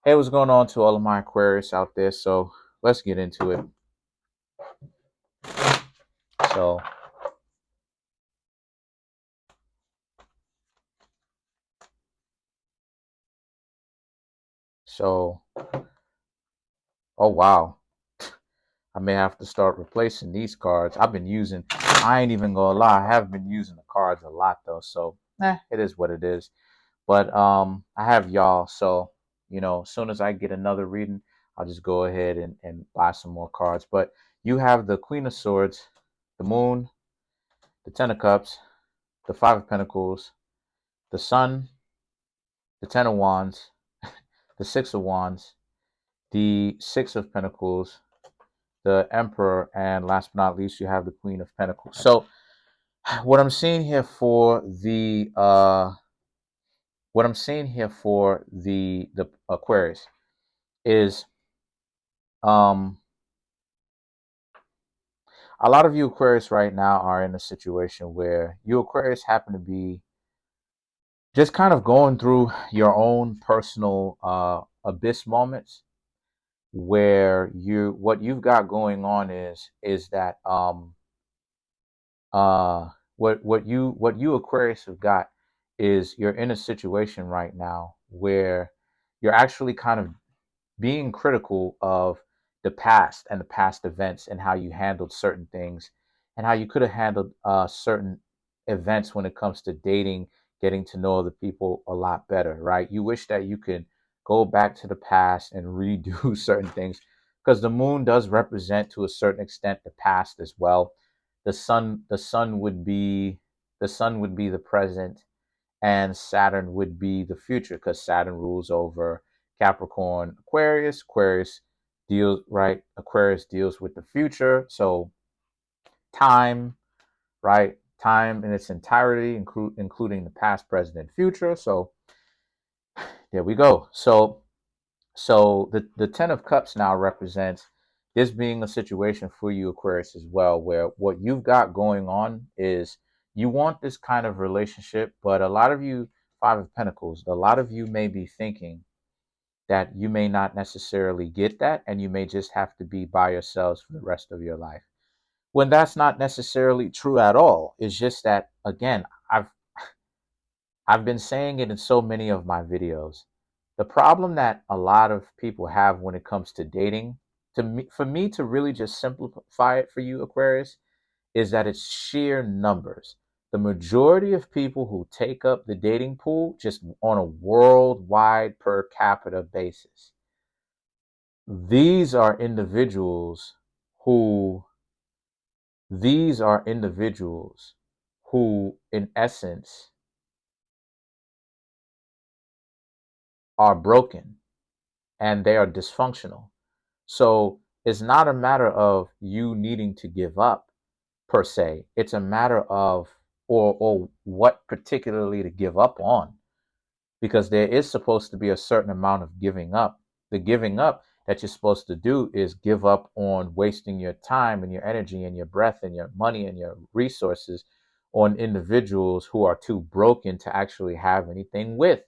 Hey, what's going on to all of my Aquarius out there? So let's get into it. So, so, oh wow, I may have to start replacing these cards. I ain't even gonna lie, I have been using the cards a lot though. So, it is what it is. But I have y'all. So, as soon as I get another reading, I'll just go ahead and buy some more cards. But you have the Queen of Swords, the Moon, the Ten of Cups, the Five of Pentacles, the Sun, the Ten of Wands, the Six of Wands, the Six of Pentacles, the Emperor, and last but not least, you have the Queen of Pentacles. So, what I'm seeing here for the Aquarius is um a lot of you Aquarius right now are in a situation where you Aquarius happen to be just kind of going through your own personal abyss moments where what you've got going on is that uh what you Aquarius have got is you're in a situation right now where you're actually kind of being critical of the past and the past events and how you handled certain things and how you could have handled certain events when it comes to dating, getting to know other people a lot better, right? You wish that you could go back to the past and redo certain things because the moon does represent to a certain extent the past as well. The sun would be the present, and Saturn would be the future because Saturn rules over Capricorn, Aquarius. Aquarius deals with the future. So time, right? Time in its entirety, including the past, present, and future. So there we go. So the Ten of Cups now represents this being a situation for you, Aquarius, as well, where what you've got going on is you want this kind of relationship, but a lot of you, Five of Pentacles, a lot of you may be thinking that you may not necessarily get that, and you may just have to be by yourselves for the rest of your life. When that's not necessarily true at all. It's just that, again, I've been saying it in so many of my videos. The problem that a lot of people have when it comes to dating, for me to really just simplify it for you, Aquarius, is that it's sheer numbers. The majority of people who take up the dating pool just on a worldwide per capita basis, these are individuals who these are individuals who in essence are broken and they are dysfunctional. So it's not a matter of you needing to give up per se. It's a matter of or what particularly to give up on, because there is supposed to be a certain amount of giving up. The giving up that you're supposed to do is give up on wasting your time and your energy and your breath and your money and your resources on individuals who are too broken to actually have anything with.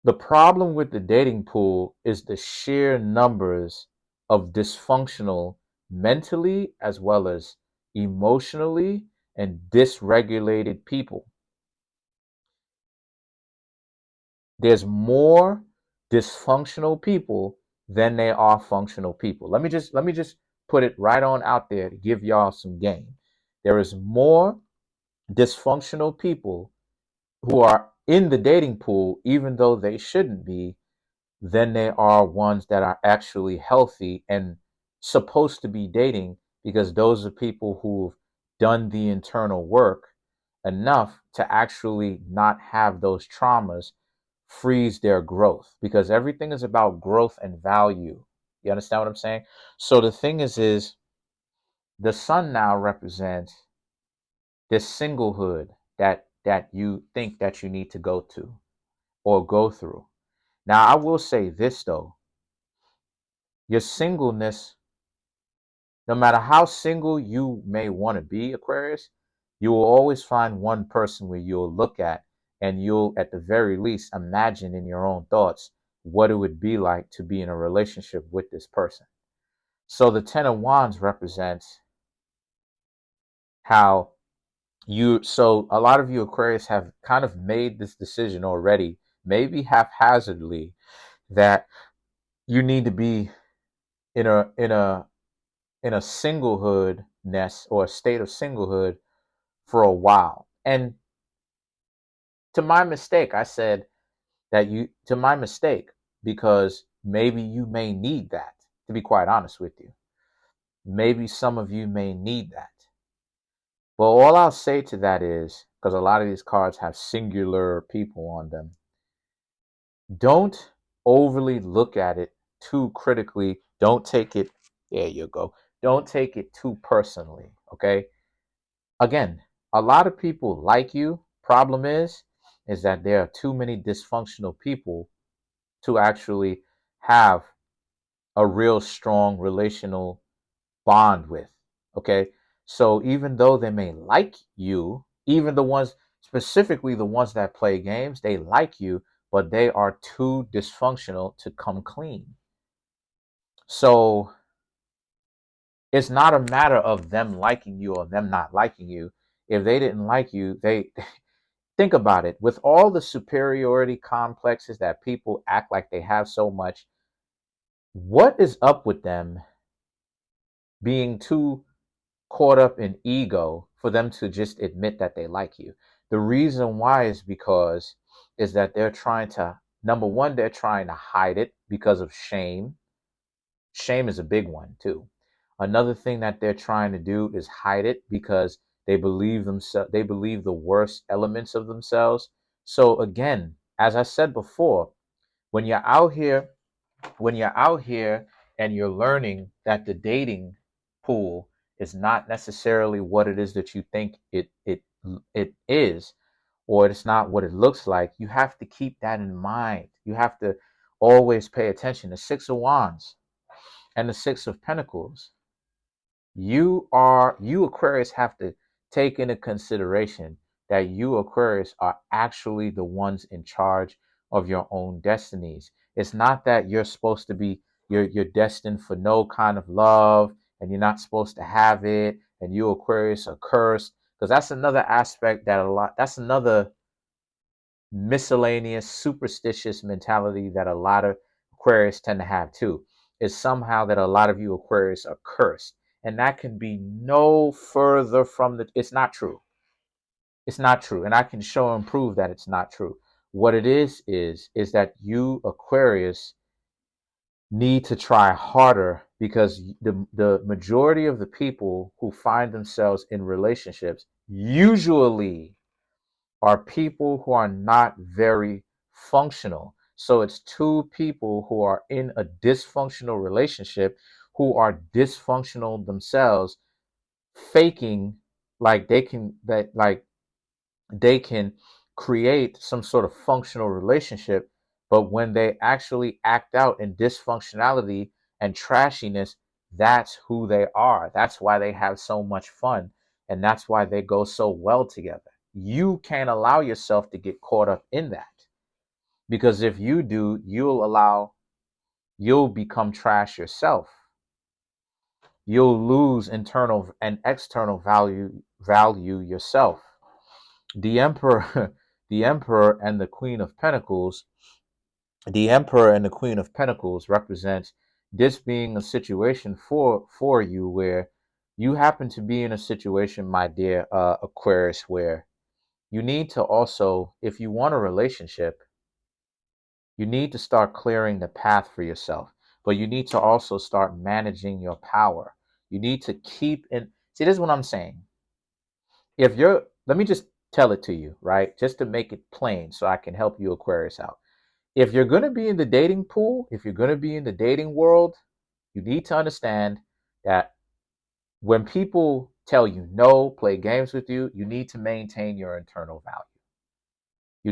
The problem with the dating pool is the sheer numbers of dysfunctional mentally as well as emotionally and dysregulated people. There's more dysfunctional people than there are functional people. Let me just put it right on out there to give y'all some game. There is more dysfunctional people who are in the dating pool even though they shouldn't be than there are ones that are actually healthy and supposed to be dating, because those are people who've done the internal work enough to actually not have those traumas freeze their growth, because everything is about growth and value. You understand what I'm saying? So the thing is the sun now represents this singlehood that you think that you need to go to or go through. Now I will say this though, your singleness, no matter how single you may want to be, Aquarius, you will always find one person where you'll look at and you'll at the very least imagine in your own thoughts what it would be like to be in a relationship with this person. So the Ten of Wands represents how so a lot of you Aquarius have kind of made this decision already, maybe haphazardly, that you need to be in a singlehood nest or a state of singlehood for a while. And to my mistake, I said that to my mistake, because maybe you may need that, to be quite honest with you. Maybe some of you may need that. Well, all I'll say to that is, because a lot of these cards have singular people on them, don't overly look at it too critically. Don't take it, there you go. Don't take it too personally, okay? Again, a lot of people like you. Problem is that there are too many dysfunctional people to actually have a real strong relational bond with. Okay. So even though they may like you, even the ones, specifically the ones that play games, they like you, but they are too dysfunctional to come clean. So it's not a matter of them liking you or them not liking you. If they didn't like you, they think about it. With all the superiority complexes that people act like they have so much, what is up with them being too caught up in ego for them to just admit that they like you? The reason why is that they're trying to, number one, they're trying to hide it because of shame. Shame is a big one too. Another thing that they're trying to do is hide it because they believe the worst elements of themselves. So again, as I said before, when you're out here when you're out here and you're learning that the dating pool is not necessarily what it is that you think it is, or it's not what it looks like, you have to keep that in mind. You have to always pay attention. The Six of Wands and the Six of Pentacles, you Aquarius have to take into consideration that you Aquarius are actually the ones in charge of your own destinies. It's not that you're supposed to be, you're destined for no kind of love and you're not supposed to have it, and you Aquarius are cursed, because that's another aspect that that's another miscellaneous superstitious mentality that a lot of Aquarius tend to have too, is somehow that a lot of you Aquarius are cursed. And that can be no further from it's not true. It's not true. And I can show and prove that it's not true. What it is that you Aquarius need to try harder, because the majority of the people who find themselves in relationships usually are people who are not very functional. So it's two people who are in a dysfunctional relationship, who are dysfunctional themselves, faking like they can create some sort of functional relationship, but when they actually act out in dysfunctionality and trashiness, that's who they are. That's why they have so much fun, and that's why they go so well together. You can't allow yourself to get caught up in that, because if you do, you'll become trash yourself. You'll lose internal and external value yourself. The emperor the emperor and the queen of pentacles the emperor and the queen of pentacles represents this being a situation for you where you happen to be in a situation, my dear Aquarius, where you need to also, if you want a relationship, you need to start clearing the path for yourself, but you need to also start managing your power. You need to keep in, see, this is what I'm saying. If you're, let me just tell it to you, right? Just to make it plain so I can help you Aquarius out. If you're going to be in the dating pool, if you're going to be in the dating world, you need to understand that when people tell you no, play games with you, you need to maintain your internal value. You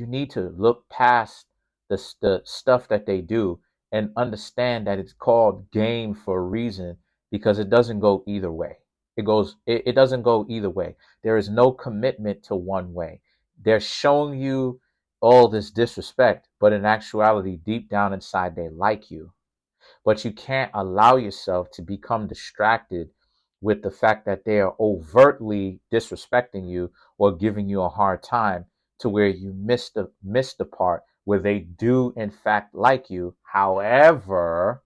need to look past the stuff that they do and understand that it's called game for a reason, because it doesn't go either way. It doesn't go either way. There is no commitment to one way. They're showing you all this disrespect, but in actuality, deep down inside, they like you. But you can't allow yourself to become distracted with the fact that they are overtly disrespecting you or giving you a hard time, to where you miss the part where they do in fact like you. However,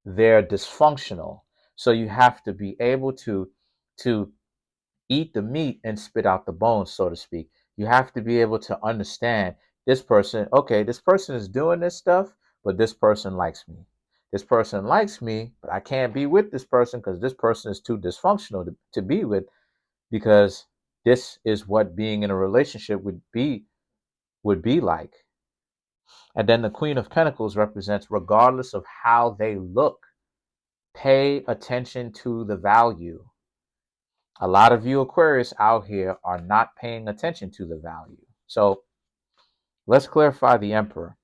they're dysfunctional. So you have to be able to eat the meat and spit out the bones, so to speak. You have to be able to understand this person. Okay, this person is doing this stuff, but this person likes me. This person likes me, but I can't be with this person because this person is too dysfunctional to be with, because this is what being in a relationship would be like. And then the Queen of Pentacles represents, regardless of how they look, pay attention to the value. A lot of you Aquarius out here are not paying attention to the value. So let's clarify the Emperor.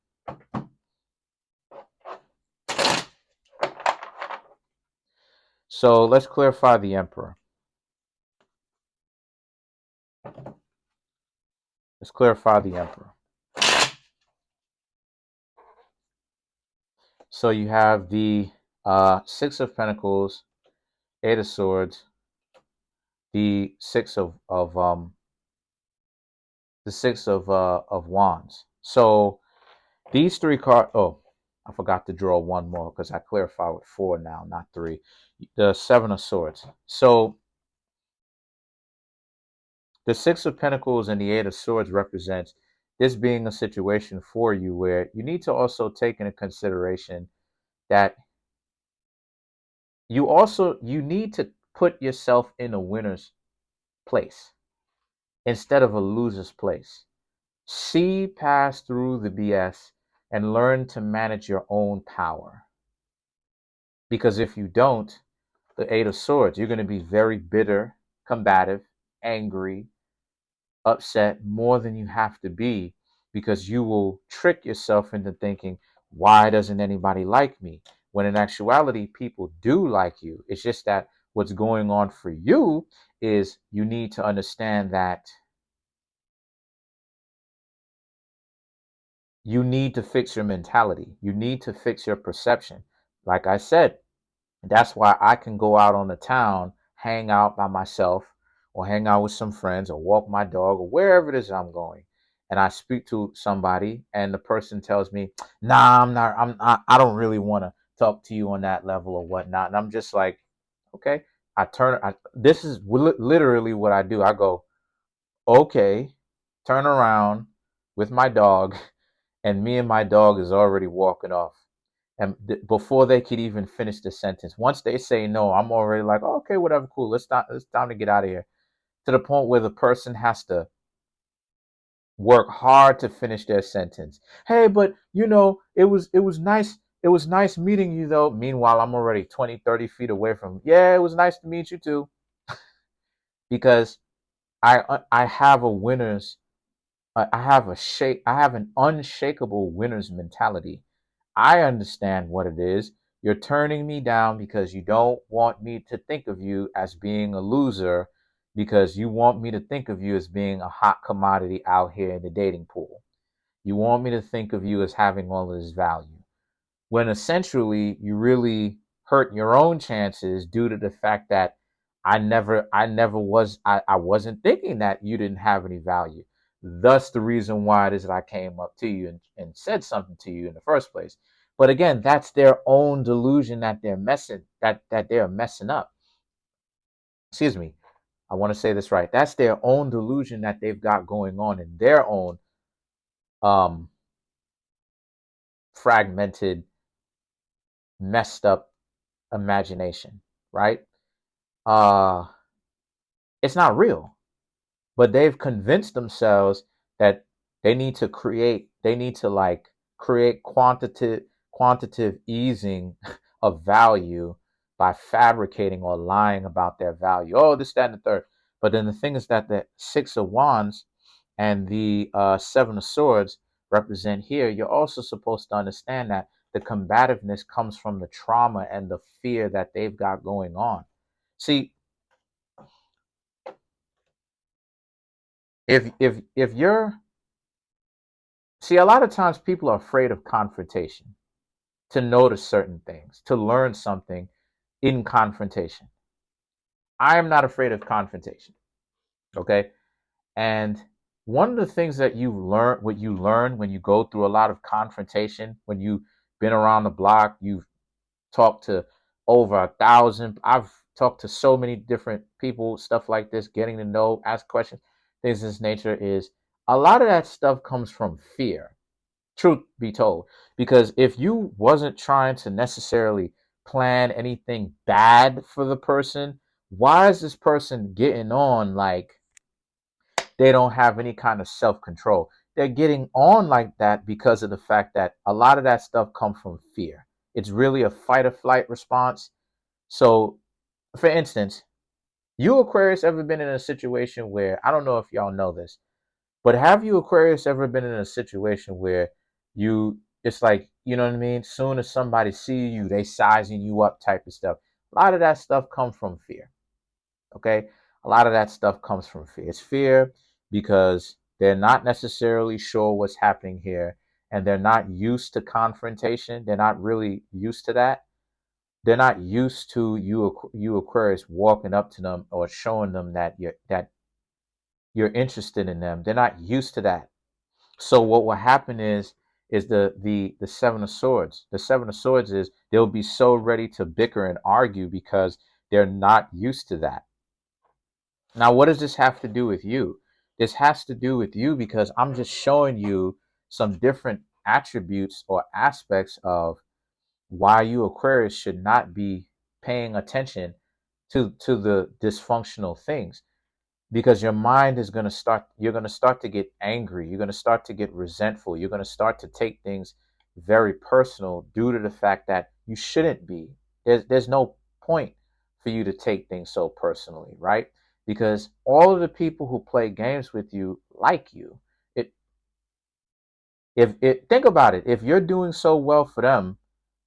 So let's clarify the Emperor. Let's clarify the Emperor. So you have the Six of Pentacles, Eight of Swords, the Six of Wands. So these three cards. Oh, I forgot to draw one more because I clarify with four now, not three. The Seven of Swords. So the Six of Pentacles and the Eight of Swords represents this being a situation for you where you need to also take into consideration that you need to put yourself in a winner's place instead of a loser's place. See past through the BS and learn to manage your own power. Because if you don't, the Eight of Swords, you're going to be very bitter, combative, angry, upset more than you have to be, because you will trick yourself into thinking, why doesn't anybody like me? When in actuality, people do like you. It's just that what's going on for you is you need to understand that you need to fix your mentality. You need to fix your perception. Like I said, that's why I can go out on the town, hang out by myself, or hang out with some friends, or walk my dog, or wherever it is I'm going. And I speak to somebody, and the person tells me, "Nah, I'm not. I don't really want to talk to you on that level or whatnot." And I'm just like, "Okay." This is literally what I do. I go, "Okay," turn around with my dog, and me and my dog is already walking off. And before they could even finish the sentence, once they say no, I'm already like, oh, okay, whatever, cool. Let's not. It's time to get out of here. To the point where the person has to work hard to finish their sentence. Hey, but it was nice. It was nice meeting you, though. Meanwhile, I'm already 20, 30 feet away from. Yeah, it was nice to meet you too. Because I have a winner's. I have an unshakable winner's mentality. I understand what it is. You're turning me down because you don't want me to think of you as being a loser, because you want me to think of you as being a hot commodity out here in the dating pool. You want me to think of you as having all of this value, when essentially you really hurt your own chances due to the fact that I wasn't thinking that you didn't have any value. Thus the reason why it is that I came up to you and said something to you in the first place. But again, that's their own delusion that they're messing up. Excuse me. I want to say this right. That's their own delusion that they've got going on in their own um fragmented, messed up imagination, right? uh it's not real, but they've convinced themselves that they need to like create quantitative easing of value by fabricating or lying about their value. Oh, this, that, and the third. But then the thing is that the Six of Wands and the Seven of Swords represent here. You're also supposed to understand that the combativeness comes from the trauma and the fear that they've got going on. See, If you're see, a lot of times people are afraid of confrontation, to notice certain things, to learn something in confrontation. I am not afraid of confrontation. Okay. And one of the things that what you learn when you go through a lot of confrontation, when you've been around the block, you've talked to over 1,000. I've talked to so many different people, stuff like this, getting to know, ask questions, things of this nature, is a lot of that stuff comes from fear, truth be told. Because if you wasn't trying to necessarily plan anything bad for the person, why is this person getting on like they don't have any kind of self-control? They're getting on like that because of the fact that a lot of that stuff comes from fear. It's really a fight or flight response. So, for instance, you Aquarius ever been in a situation where, I don't know if y'all know this, but have you Aquarius ever been in a situation where it's like, you know what I mean? Soon as somebody see you, they sizing you up type of stuff. A lot of that stuff comes from fear. Okay. A lot of that stuff comes from fear. It's fear because they're not necessarily sure what's happening here, and they're not used to confrontation. They're not really used to that. They're not used to you Aquarius walking up to them or showing them that you're interested in them. They're not used to that. So what will happen is the Seven of Swords. The Seven of Swords is they'll be so ready to bicker and argue because they're not used to that. Now, what does this have to do with you? This has to do with you because I'm just showing you some different attributes or aspects of why you Aquarius should not be paying attention to the dysfunctional things, because your mind is going to start you're going to start to get angry, you're going to start to get resentful, you're going to start to take things very personal due to the fact that you shouldn't be. There's no point for you to take things so personally, right? Because all of the people who play games with you like you. It if it think about it, if you're doing so well for them,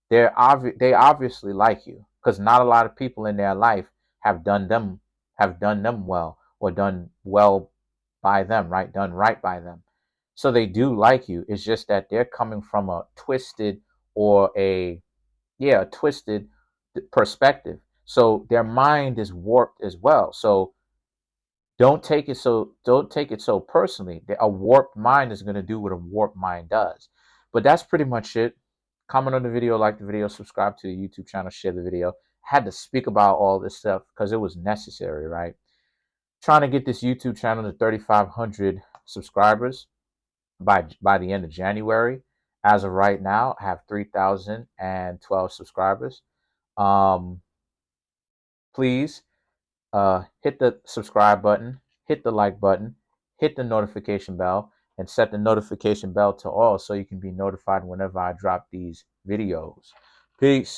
they obviously like you, because not a lot of people in their life have done them have done them well, or done well by them, right? Done right by them. So they do like you. It's just that they're coming from a twisted or a twisted perspective. So their mind is warped as well. So don't take it so personally. A warped mind is going to do what a warped mind does. But that's pretty much it. Comment on the video, like the video, subscribe to the YouTube channel, share the video. I had to speak about all this stuff because it was necessary, right? Trying to get this YouTube channel to 3,500 subscribers by the end of January. As of right now, I have 3,012 subscribers. Um, please hit the subscribe button, hit the like button, hit the notification bell, and set the notification bell to all so you can be notified whenever I drop these videos. Peace.